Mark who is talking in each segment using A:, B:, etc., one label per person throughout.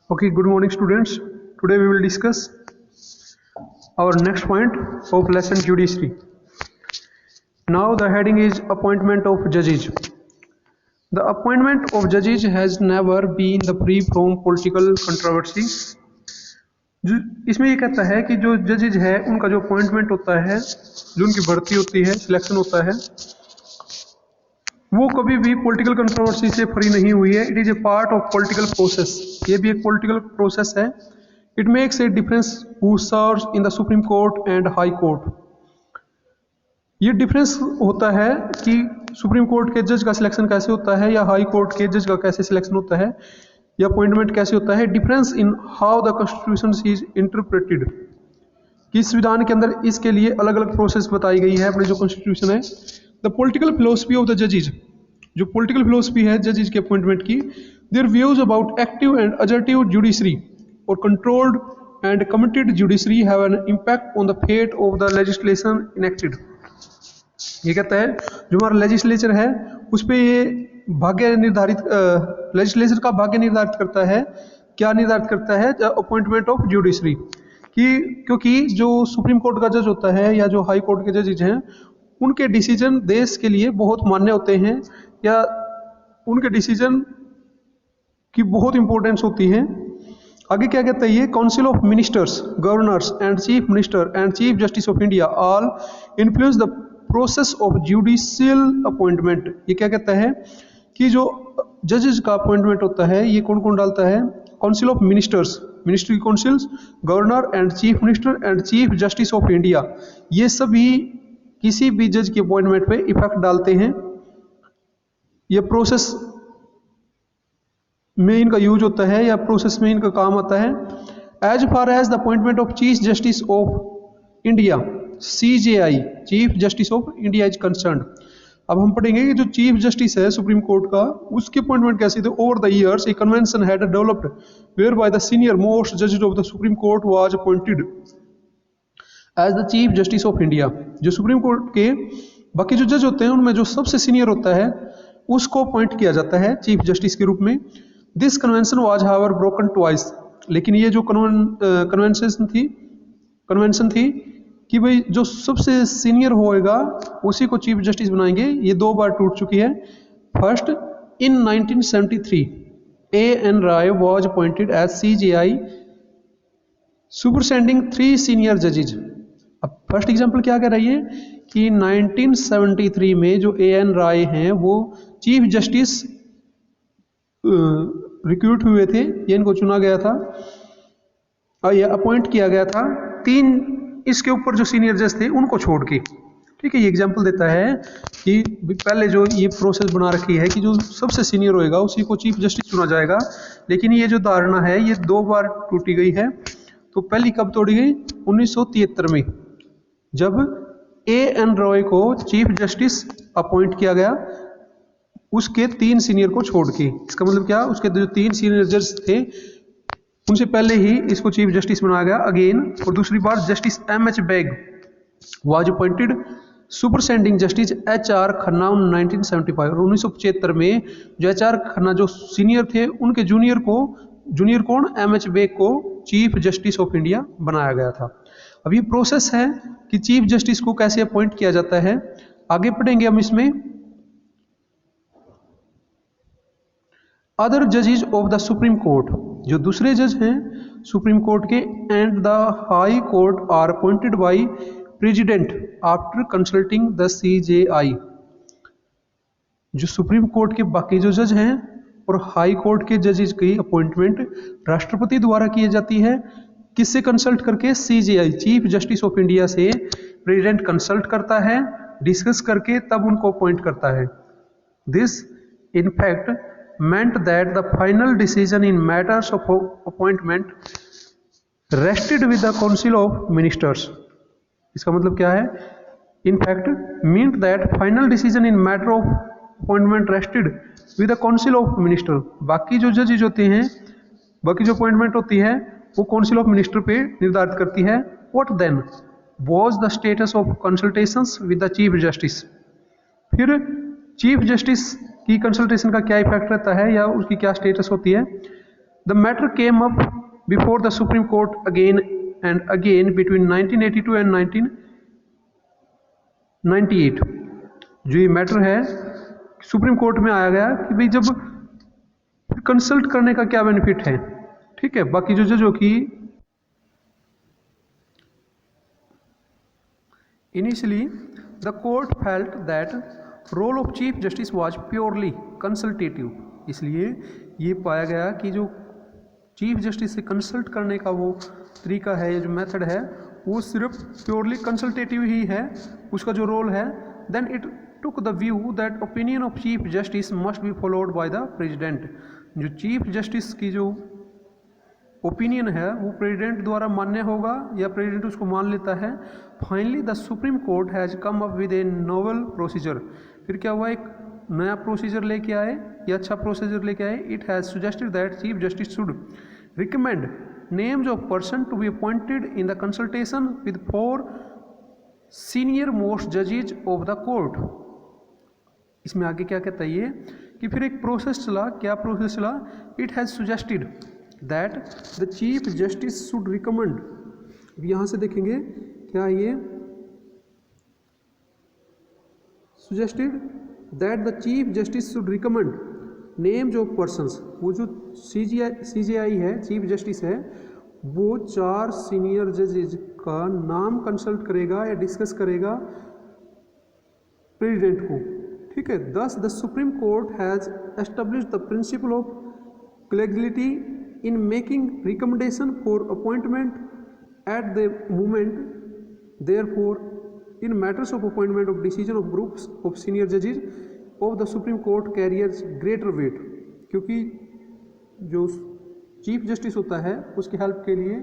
A: Okay, good morning students. Today we will discuss our next point of lesson judiciary. Now the heading is appointment of judges. The appointment of judges has never been the free from political controversy. इसमें ये कहता है कि जो जजेज है उनका जो appointment होता है, जो उनकी भर्ती होती है, सिलेक्शन होता है, वो कभी भी पॉलिटिकल कंट्रोवर्सी से फ्री नहीं हुई है. It is a part of political process. ये भी एक पॉलिटिकल प्रोसेस है. It makes a difference who serves in the supreme court and high court. ये डिफरेंस होता है कि सुप्रीम कोर्ट के जज का सिलेक्शन कैसे होता है या हाई कोर्ट के जज का कैसे सिलेक्शन होता है या अपॉइंटमेंट कैसे होता है. Difference in how the constitution is interpreted. किस संविधान के अंदर इसके लिए अलग अलग प्रोसेस बताई गई है. अपने जो कॉन्स्टिट्यूशन है, the political philosophy of the जजेज, जो पॉलिटिकल फिलोसफी है जजेज के अपॉइंटमेंट की, their views about active and assertive judiciary और controlled and committed judiciary have an impact on the fate of the legislation enacted. ये कहता है जो हमारा लेजिस्लेचर है उस पर ये भाग्य निर्धारित, लेजिस्लेचर का भाग्य निर्धारित करता है. क्या निर्धारित करता है? Appointment of judiciary. क्योंकि जो सुप्रीम कोर्ट का जज होता है या जो हाई कोर्ट के जजेज हैं, उनके डिसीजन देश के लिए बहुत मान्य होते हैं या उनके डिसीजन की बहुत इंपॉर्टेंस होती है. आगे क्या कहता है ये? Council of ministers, governors and chief minister and chief justice of India all influence the process of judicial appointment. ये क्या कहता है कि जो जजेस का अपॉइंटमेंट होता है ये कौन कौन डालता है? Council of ministers, ministry councils, governor and chief minister and chief justice of India, ये सभी किसी भी जज के अपॉइंटमेंट पे इफेक्ट डालते हैं. ये प्रोसेस में इनका यूज होता है या प्रोसेस में इनका काम आता है. As far as the appointment of chief justice of India CJI, chief justice of India is concern. अब हम पढ़ेंगे कि जो चीफ जस्टिस है सुप्रीम कोर्ट का, उसके अपॉइंटमेंट कैसे थे. Over the years a convention had developed whereby the senior most जजेस of the supreme court was appointed as the chief justice of India. जो सुप्रीम कोर्ट के बाकी जो जज होते हैं उनमें जो सबसे सीनियर होता है उसको अपॉइंट किया जाता है चीफ जस्टिस के रूप में. This convention was however broken twice. लेकिन ये जो कन्वेंशन थी कि भाई जो सबसे सीनियर होएगा उसी को चीफ जस्टिस बनाएंगे, ये 2 बार टूट चुकी है. First in 1973 A.N. Rai was appointed as CJI superseding 3 senior judges. अब फर्स्ट एग्जांपल क्या कह रही है कि 1973 में जो A.N. Rai हैं वो चीफ जस्टिस रिक्रूट हुए थे, ये इनको चुना गया था और ये अपॉइंट किया गया था 3 इसके ऊपर जो सीनियर जज थे उनको छोड़ के. ठीक है, ये एग्जांपल देता है कि पहले जो ये प्रोसेस बना रखी है कि जो सबसे सीनियर होएगा उसी को चीफ जस्टिस चुना जाएगा, लेकिन ये जो धारणा है ये 2 बार टूटी गई है. तो पहली कब तोड़ी गई? 1973 में, जब A.N. रॉय को चीफ जस्टिस अपॉइंट किया गया उसके 3 सीनियर को छोड़ के. इसका मतलब क्या? उसके जो 3 सीनियर जज थे उनसे पहले ही इसको चीफ जस्टिस बनाया गया अगेन. और दूसरी बार justice M.H. Beg was appointed superseding justice H.R. Khanna 1975. और 1975 में जो H.R. खन्ना जो सीनियर थे उनके जूनियर कौन? M.H. बेग को चीफ जस्टिस ऑफ इंडिया बनाया गया था. अब ये प्रोसेस है कि चीफ जस्टिस को कैसे अपॉइंट किया जाता है, आगे पढ़ेंगे हम इसमें. अदर जजेस ऑफ द सुप्रीम कोर्ट, जो दूसरे जज हैं सुप्रीम कोर्ट के, and the high court are appointed by president after consulting the CJI. जो सुप्रीम कोर्ट के बाकी जो जज हैं और हाई कोर्ट के जजेस की अपॉइंटमेंट राष्ट्रपति द्वारा की जाती है. किससे कंसल्ट करके? CJI, chief justice of India से प्रेसिडेंट कंसल्ट करता है, डिस्कस करके तब उनको अपॉइंट करता है. This in fact meant that the final decision in matters of appointment rested with the council of ministers. इसका मतलब क्या है? In fact meant that final decision in matter of appointment rested with the council of minister. बाकी जो जजेज होते हैं, बाकी जो अपॉइंटमेंट होती है वो काउंसिल ऑफ मिनिस्टर पे निर्धारित करती है. What then was the status of consultations with the chief justice? फिर चीफ जस्टिस की कंसल्टेशन का क्या इफेक्ट रहता है या उसकी क्या स्टेटस होती है? The matter came up before the Supreme Court again and again between 1982 and 1998. जो ये मैटर है सुप्रीम कोर्ट में आया गया कि भाई जब कंसल्ट करने का क्या बेनिफिट है, ठीक है। बाकी जो जजों की initially the court felt that role of chief justice was purely consultative, इसलिए ये पाया गया कि जो चीफ जस्टिस से कंसल्ट करने का वो तरीका है या जो मेथड है वो सिर्फ प्योरली कंसल्टेटिव ही है, उसका जो रोल है। Then it took the view that opinion of chief justice must be followed by the president, जो चीफ जस्टिस की जो ओपिनियन है वो प्रेसिडेंट द्वारा मान्य होगा या प्रेसिडेंट उसको मान लेता है। Finally the supreme court has come up with A novel procedure, फिर क्या हुआ, एक नया प्रोसीजर लेके आए या अच्छा प्रोसीजर लेके आए। It has suggested that chief justice should recommend names of person to be appointed in the consultation with 4 senior most जजेज ऑफ द कोर्ट। इसमें आगे क्या कहता है ये कि फिर एक प्रोसेस चला, क्या प्रोसेस चला, it has suggested that the chief justice should recommend, यहाँ से देखेंगे क्या ये suggested that the chief justice should recommend names of persons, वो जो CJI है, चीफ जस्टिस है, वो 4 सीनियर जजेज का नाम कंसल्ट करेगा या डिस्कस करेगा प्रेसिडेंट को, ठीक है। दस the supreme court has established the principle of collegiality in making recommendation for appointment at the moment. Therefore, in matters of appointment of decision of groups of senior judges of the Supreme Court carries greater weight, क्योंकि जो chief justice होता है उसकी help के लिए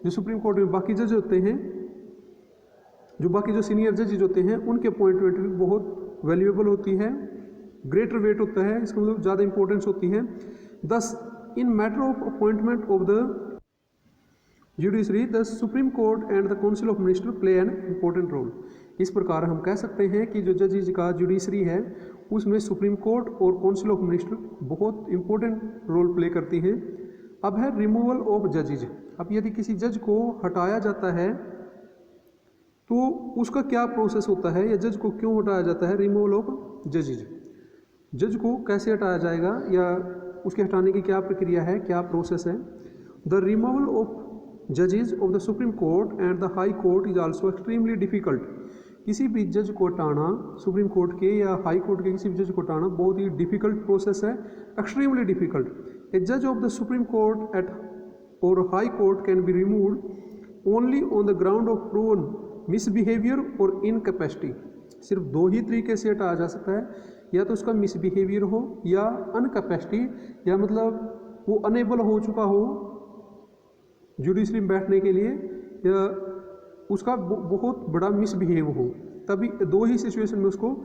A: जो supreme court में बाकी जज होते हैं, जो बाकी जो सीनियर जजेज होते हैं उनके अपॉइंटमेंट भी बहुत वैल्यूएबल होती है, ग्रेटर वेट होता है, इसका मतलब ज़्यादा इंपॉर्टेंस होती है। Thus in matter of appointment of the judiciary the supreme court and the council of minister play an important role. इस प्रकार हम कह सकते हैं कि जो जजेज का जुडिशरी है उसमें सुप्रीम कोर्ट और काउंसिल ऑफ मिनिस्टर बहुत इंपॉर्टेंट रोल प्ले करती हैं। अब है रिमूवल ऑफ जजेज। अब यदि किसी जज को हटाया जाता है तो उसका क्या प्रोसेस होता है या जज को क्यों हटाया जाता है, रिमूवल ऑफ जजेज, जज को कैसे हटाया जाएगा या उसके हटाने की क्या प्रक्रिया है, क्या प्रोसेस है। द रिमूवल ऑफ जजेज of the supreme court and the high court is also extremely difficult. किसी भी जज को हटाना, सुप्रीम कोर्ट के या हाई कोर्ट के किसी भी जज को हटाना बहुत ही डिफ़िकल्ट प्रोसेस है, एक्सट्रीमली डिफ़िकल्ट। ए जज of the supreme court at or high court can be removed only on the ground of proven misbehaviour or incapacity. सिर्फ 2 ही तरीके से हटाया जा सकता है, या तो उसका मिसबिहेवियर हो या अनकैपेसिटी, या मतलब वो अनेबल हो चुका हो जुडिशरी में बैठने के लिए या उसका बहुत बड़ा मिसबिहेव हो, तभी 2 ही सिचुएशन में उसको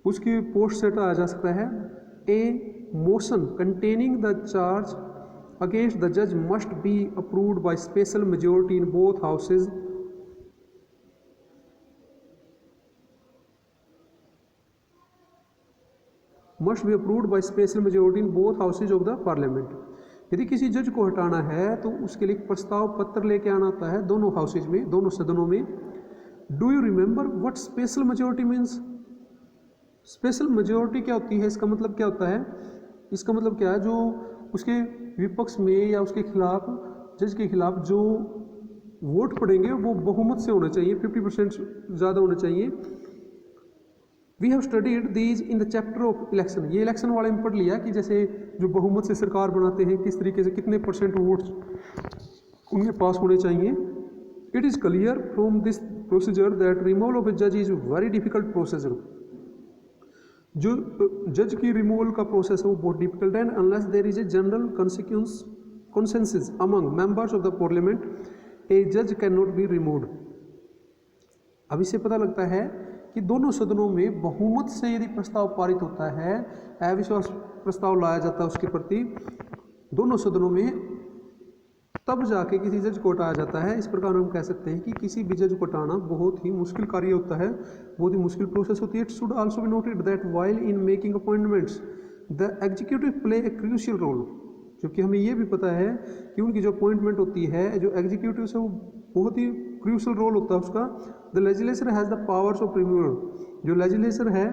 A: उसकी पोस्ट से हटाया जा सकता है। A motion containing the charge against the जज must be approved by special majority in both houses must be approved by special majority in both houses of the parliament. यदि किसी जज को हटाना है तो उसके लिए प्रस्ताव पत्र लेके आना होता है दोनों हाउसेज में, दोनों सदनों में। Do you remember what special majority means? Special majority क्या होती है, इसका मतलब क्या होता है? इसका मतलब क्या है, जो उसके विपक्ष में या उसके खिलाफ, जज के खिलाफ जो वोट पड़ेंगे वो बहुमत से होना चाहिए, 50% ज़्यादा होना चाहिए। We have studied these in the chapter of election. ये इलेक्शन वाले में पढ़ लिया कि जैसे जो बहुमत से सरकार बनाते हैं किस तरीके से कितने % वोट्स उनके पास होने चाहिए। It is clear from this procedure that removal of a जज इज़ वेरी डिफिकल्ट प्रोसीजर। जो जज की रिमूवल का प्रोसेस है वो बहुत डिफिकल्ट है, unless there is a general consensus among members of the parliament a जज कैन नॉट बी रिमूव्ड। अब इससे पता लगता है कि दोनों सदनों में बहुमत से यदि प्रस्ताव पारित होता है, अविश्वास प्रस्ताव लाया जाता है उसके प्रति दोनों सदनों में, तब जाके किसी जज को हटाया जाता है। इस प्रकार हम कह सकते हैं कि किसी भी जज को हटाना बहुत ही मुश्किल कार्य होता है, बहुत ही मुश्किल प्रोसेस होती है। It should also be noted that while in making appointments the executive play a crucial role. क्योंकि हमें ये भी पता है कि उनकी जो अपॉइंटमेंट होती है, जो एग्जीक्यूटिव से, वो बहुत ही क्रूशल रोल होता है उसका। The legislature has the powers of removal, जो लेजिस्लेचर है,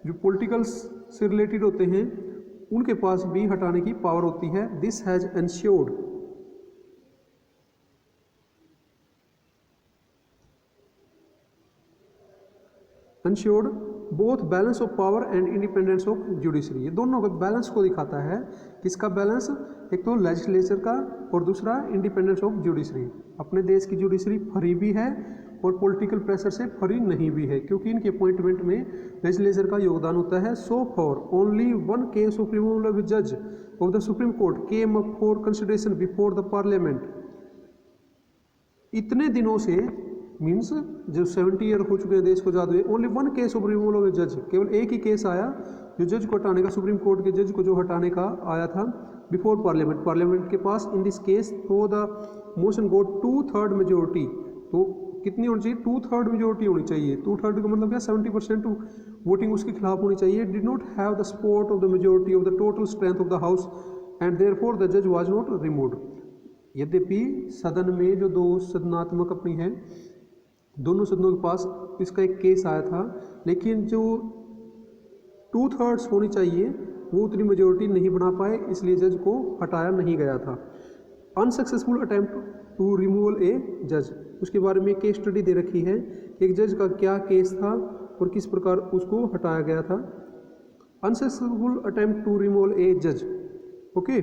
A: जो पॉलिटिकल से रिलेटेड होते हैं, उनके पास भी हटाने की पावर होती है। This has ensured ensured both balance of power and independence of judiciary। ये दोनों के बैलेंस को दिखाता है। किसका बैलेंस? एक तो लेजिस्लेचर का और दूसरा इंडिपेंडेंस ऑफ जुडिशरी। अपने देश की जुडिशरी फ्री भी है और पॉलिटिकल प्रेशर से फ्री नहीं भी है, क्योंकि इनके अपॉइंटमेंट में लेजिस्लेचर का योगदान होता है। So for only one case of removal of जज of the supreme court came up for consideration before the parliament. इतने दिनों से मीन्स जो 70 ईयर हो चुके हैं देश को आज़ाद हुए, only one case of removal of a जज, केवल एक ही केस आया जो जज को हटाने का, सुप्रीम कोर्ट के जज को जो हटाने का आया था बिफोर पार्लियामेंट, पार्लियामेंट के पास। इन दिस केस तो द मोशन गोट 2/3 मेजोरिटी। तो कितनी होनी चाहिए? 2/3 मेजोरिटी होनी चाहिए। 2/3 का मतलब क्या? 70% वोटिंग उसके खिलाफ होनी चाहिए। Did not have the support of the majority of the total strength of the house and therefore the जज वाज नॉट रिमूव्ड। यद्यपि सदन में जो दो सदनात्मक अपनी है, दोनों सदनों के पास इसका एक केस आया था, लेकिन जो 2/3 होनी चाहिए वो उतनी मेजोरिटी नहीं बना पाए, इसलिए जज को हटाया नहीं गया था। अनसक्सेसफुल अटेम्प्ट टू रिमूवल ए जज, उसके बारे में केस स्टडी दे रखी है। एक जज का क्या केस था और किस प्रकार उसको हटाया गया था। अनसक्सेसफुल अटेम्प्ट टू रिमूवल ए जज, ओके।